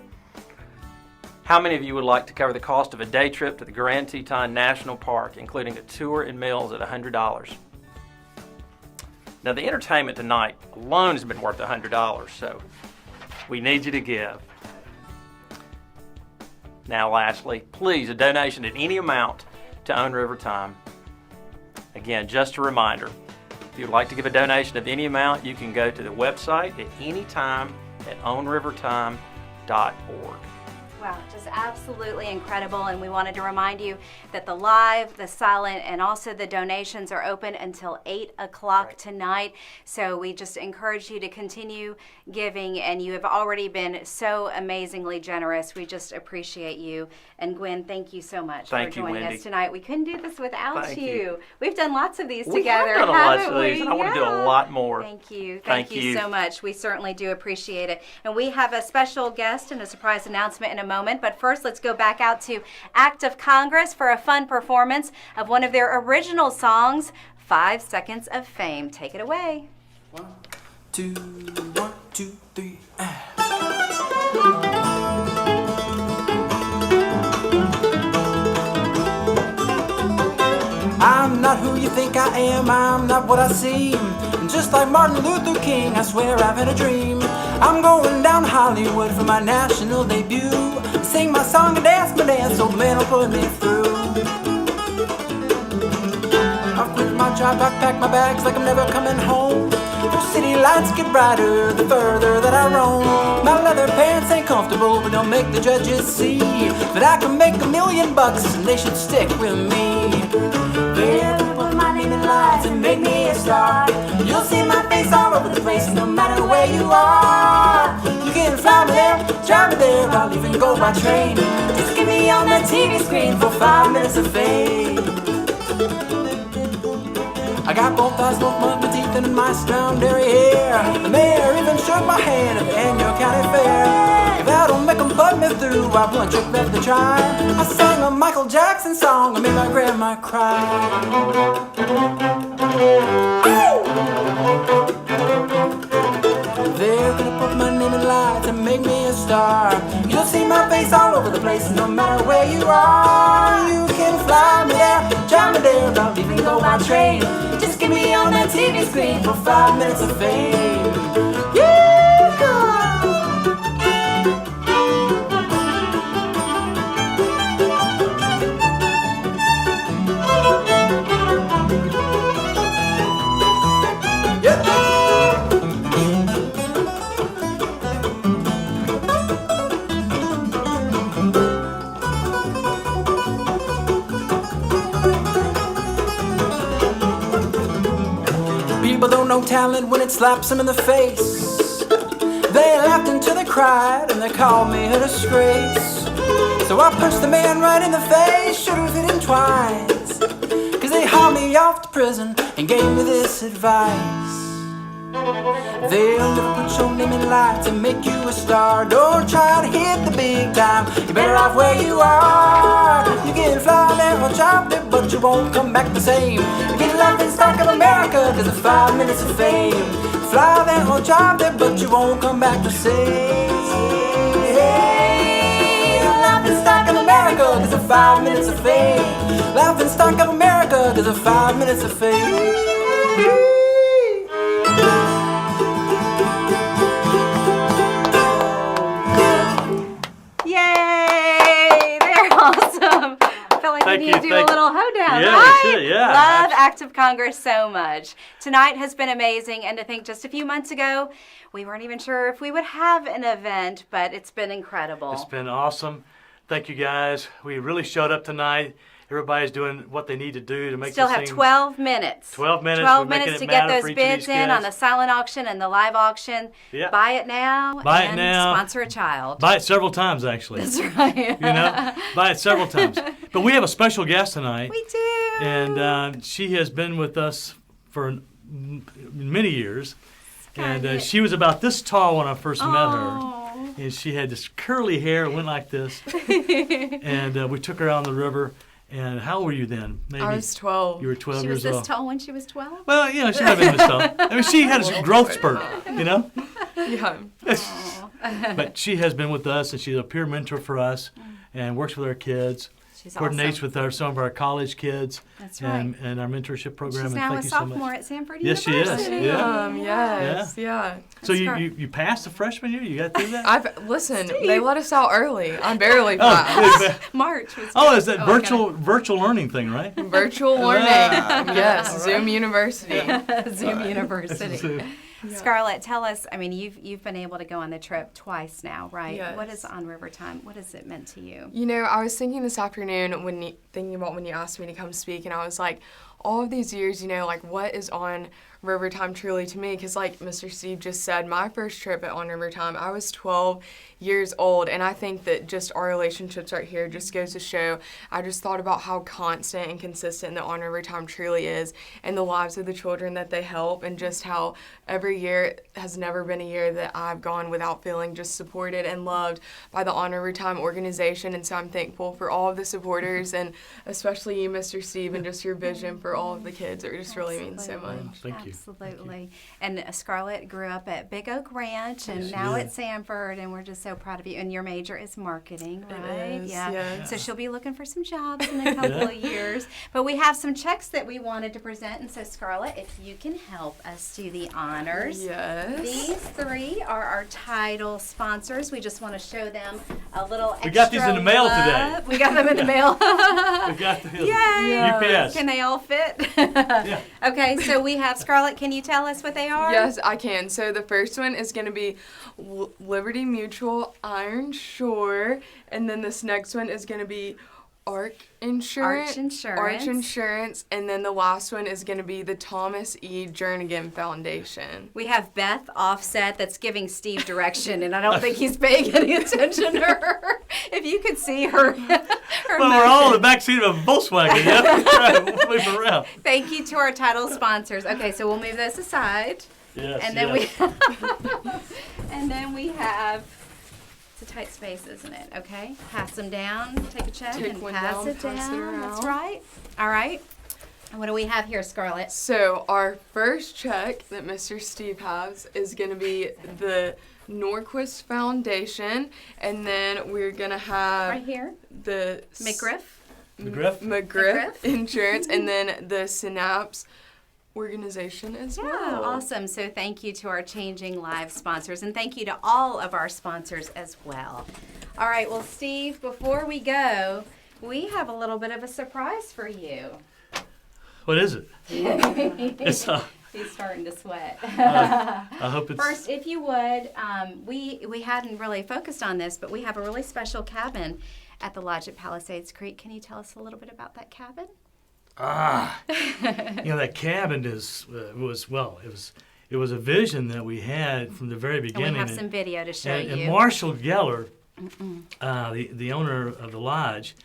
How many of you would like to cover the cost of a day trip to the Grand Teton National Park, including a tour and meals at $100? Now, the entertainment tonight alone has been worth $100, so we need you to give. Now, lastly, please, a donation at any amount to On River Time. Again, just a reminder, if you'd like to give a donation of any amount, you can go to the website at any time at onrivertime.org. Wow, just absolutely incredible. And we wanted to remind you that the live, the silent, and also the donations are open until 8 o'clock tonight. So we just encourage you to continue giving, and you have already been so amazingly generous. We just appreciate you. And Gwen, thank you so much for joining us tonight. We couldn't do this without you. We've done lots of these together, have done haven't lots of these, we? and I want to do a lot more. Thank you. Thank you so much. We certainly do appreciate it. And we have a special guest and a surprise announcement in a moment. But first, let's go back out to Act of Congress for a fun performance of one of their original songs, 5 Seconds of Fame. Take it away. 1, 2, 1, 2, 3. I'm not who you think I am, I'm not what I seem. And just like Martin Luther King, I swear I've had a dream. I'm going down Hollywood for my national debut. Sing my song and dance my dance, so the man will put me through. I've quit my job, I've packed my bags like I'm never coming home. The city lights get brighter the further that I roam. My leather pants ain't comfortable, but don't make the judges see that I can make $1 million and they should stick with me. They're gonna put my name in lights and make me a star. You'll see my face all over the place no matter where you are. You can fly me there, drive me there, I'll even go by train. Just get me on that TV screen for 5 minutes of fame. I got both eyes, both my teeth, and my strong dairy hair. The mayor even shook my hand at the annual county fair. If I don't make them put me through, I've one trick left to try. I sang a Michael Jackson song and made my grandma cry. They're gonna put my name in lights and make me a star. You'll see my face all over the place no matter where you are. You can fly me there, drive me there, I'll even go by train. Just get me on that TV screen for 5 minutes of fame. People don't know talent when it slaps them in the face. They laughed until they cried and they called me a disgrace. So I punched the man right in the face, should've hit him twice. Cause they hauled me off to prison and gave me this advice. They'll never put your name in lights and make you a star. Don't try to hit the big time, you're better off where you are. You can fly there or chop it, but you won't come back the same. You get life in stock of America, cause of 5 minutes of fame. Fly there or chop it, but you won't come back the same. Life in stock of America, cause of 5 minutes of fame. Life in stock of America, cause of 5 minutes of fame. We need to do a little hoedown, yeah, right? We should, yeah. Love Act of Congress so much. Tonight has been amazing, and to think just a few months ago, we weren't even sure if we would have an event, but it's been incredible. It's been awesome. Thank you, guys. We really showed up tonight. Everybody's doing what they need to do to make Still this have thing. 12 minutes. 12 minutes. 12 We're making minutes it to get matter those for each of bids these in on the kids. silent auction and the live auction. Yeah. Buy it now. Buy it and now. Sponsor a child. Buy it several times, actually. That's right. You know, buy it several times. But we have a special guest tonight. We do. And she has been with us for many years. And she was about this tall when I first met her. And she had this curly hair, went like this. And we took her out on the river. And how old were you then? Maybe I was 12. You were 12 She years was this old. tall when she was 12? Well, yeah, she might have been this tall. I mean, she had a growth spurt, you know? Yeah. But she has been with us, and she's a peer mentor for us and works with our kids, She's coordinates awesome. with some of our college kids. That's right. And our mentorship program. She's and now thank a you so much. sophomore at Sanford Yes, she University. is. Yeah. Yes, yeah. So you passed the freshman year? You got through that? Listen, Steve. they let us out early. I barely passed. March was Oh, is that virtual learning thing, right? Virtual learning. Yes, Zoom University. Zoom University. Zoom. Yeah. Scarlett, tell us, I mean, you've been able to go on the trip twice now, right? Yes. What is On River Time? What has it meant to you? You know, I was thinking this afternoon thinking about when you asked me to come speak, and I was like, all of these years, you know, like what is On River Time truly to me? Because like Mr. Steve just said, my first trip at On River Time, I was 12 years old, and I think that just our relationships right here just goes to show. I just thought about how constant and consistent the On River Time truly is in the lives of the children that they help, and just how every year has never been a year that I've gone without feeling just supported and loved by the On River Time organization. And so I'm thankful for all of the supporters, and especially you, Mr. Steve, and just your vision for all of the kids. It just really means so much. Thank you. Absolutely. And Scarlett grew up at Big Oak Ranch and Yes, now she did. at Sanford, and we're just so proud of you. And your major is marketing, right? It is, yes. So she'll be looking for some jobs in a couple of years. But we have some checks that we wanted to present, and so Scarlett, if you can help us do the honors. Yes. These three are our title sponsors. We just want to show them a little extra We got these in the mail love. today. We got them in the mail. We got the Yay! UPS. Can they all fit? Okay, so we have Scarlett. Can you tell us what they are? Yes, I can. So the first one is going to be Liberty Mutual Iron Shore, and then this next one is going to be Arch Insurance. Arch Insurance, and then the last one is going to be the Thomas E. Jernigan Foundation. We have Beth Offset that's giving Steve direction, and I don't think he's paying any attention to her. If you could see her. Well, we're all in the back seat of a Volkswagen. Yeah, we'll move around. Thank you to our title sponsors. Okay, so we'll move this aside. Yes, and then yes. and then we have. It's a tight space, isn't it? Okay, pass them down. Take a check Take and one pass down, it pass it down. That's around. right. All right. And what do we have here, Scarlett? So our first check that Mr. Steve has is going to be the Norquist Foundation, and then we're going to have Right here. the McGriff. McGriff Insurance, and then the Synapse organization as well. Awesome. So thank you to our Changing Lives sponsors, and thank you to all of our sponsors as well. All right, well, Steve, before we go, we have a little bit of a surprise for you. What is it? It's He's starting to sweat. I hope it's... First, if you would, we hadn't really focused on this, but we have a really special cabin at the Lodge at Palisades Creek. Can you tell us a little bit about that cabin? That cabin it was a vision that we had from the very beginning. And we have some video to show you. And Marshall Geller, the owner of the lodge,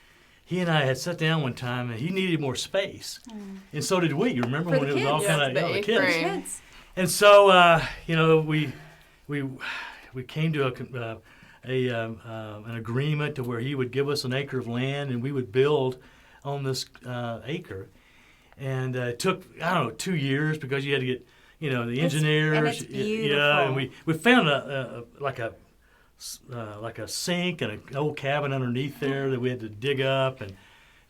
he and I had sat down one time, and he needed more space, and so did we. You remember For when the it was all kids. kind of the kids. And so we came to an agreement to where he would give us an acre of land, and we would build on this acre. And it took 2 years because you had to get the engineers. And it's beautiful. Yeah, and we found like a sink and an old cabin underneath there that we had to dig up,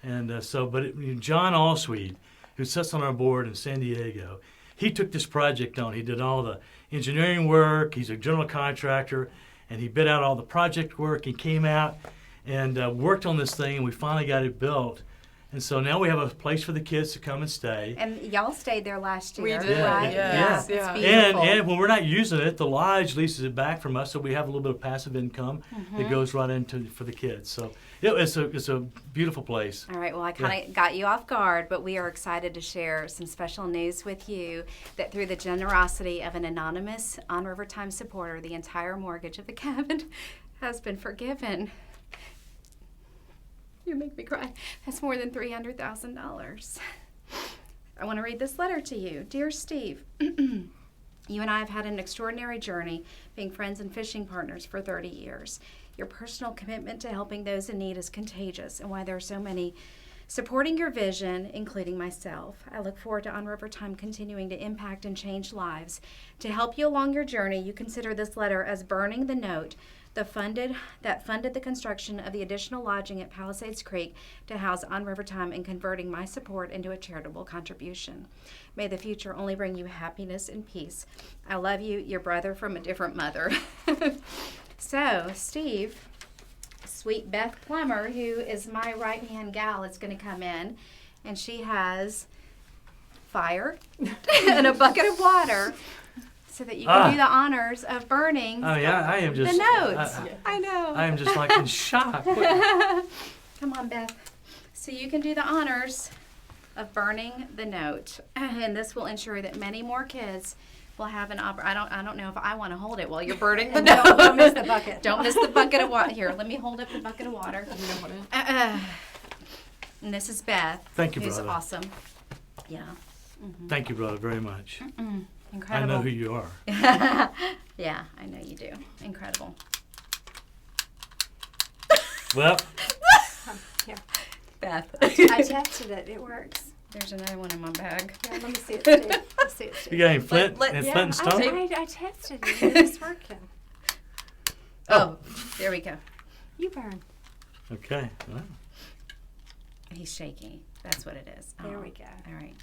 John Allsweed, who sits on our board in San Diego, he took this project on. He did all the engineering work. He's a general contractor, and he bid out all the project work. He came out and worked on this thing, and we finally got it built. And so now we have a place for the kids to come and stay. And y'all stayed there last year, We did, right? yes. It's Yeah. beautiful. And when we're not using it, the lodge leases it back from us, so we have a little bit of passive income that goes right into for the kids. So it's a beautiful place. All right, well, I kind of got you off guard, but we are excited to share some special news with you that through the generosity of an anonymous On River Time supporter, the entire mortgage of the cabin has been forgiven. You make me cry. That's more than $300,000. I want to read this letter to you. Dear Steve, you and I have had an extraordinary journey being friends and fishing partners for 30 years. Your personal commitment to helping those in need is contagious, and why there are so many supporting your vision, including myself. I look forward to On River Time continuing to impact and change lives. To help you along your journey, you consider this letter as burning the note that funded the construction of the additional lodging at Palisades Creek to house On River Time and converting my support into a charitable contribution. May the future only bring you happiness and peace. I love you, your brother from a different mother. So, Steve, sweet Beth Plummer, who is my right-hand gal, is going to come in, and she has fire and a bucket of water so that you can do the honors of burning Oh yeah, I am just the notes. I know. I am just like in shock. Come on, Beth. So you can do the honors of burning the note, and this will ensure that many more kids will have an I don't know if I want to hold it while you're burning the note. Don't miss the bucket. Don't miss the bucket of water. Here, let me hold up the bucket of water. And this is Beth. Thank you, who's brother. awesome. Yeah. Thank you, brother, very much. Incredible. I know who you are. Yeah, I know you do. Incredible. Well, Here. Beth. I tested it. It works. There's another one in my bag. Yeah, let me see it, Steve. Let's see it, Steve. you got any flint Let- and Yeah, flint and stone? I tested it. It's working. Oh, there we go. You burn. Okay. Well, He's shaky. That's what it is. There Oh, we go. All right.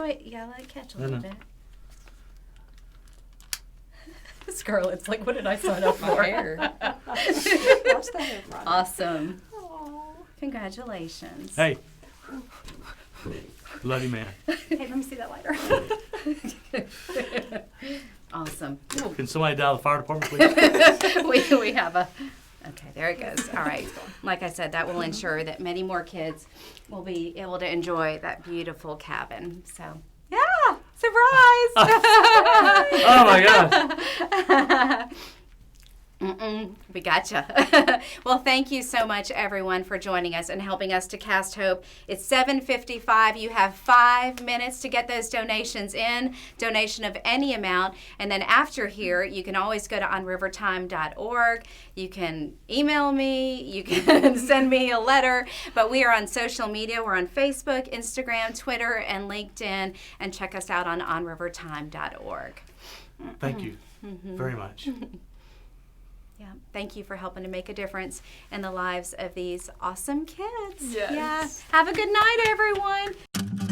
Wait. You gotta let it catch a little bit. Scarlett's like, what did I sign up for? Watch the hair run. Awesome. Congratulations. hey. Love you, man. Hey, let me see that lighter. Awesome. Can somebody dial the fire department, please? we have a. Okay, there it goes. All right. Like I said, that will ensure that many more kids will be able to enjoy that beautiful cabin. So, yeah, surprise! Oh my God. We gotcha. Well, thank you so much, everyone, for joining us and helping us to cast hope. It's 7:55. You have 5 minutes to get those donations in, donation of any amount. And then after here, you can always go to onrivertime.org. You can email me. You can send me a letter. But we are on social media. We're on Facebook, Instagram, Twitter, and LinkedIn. And check us out on onrivertime.org. Thank you very much. Yeah, thank you for helping to make a difference in the lives of these awesome kids. Yes. Yeah. Have a good night, everyone.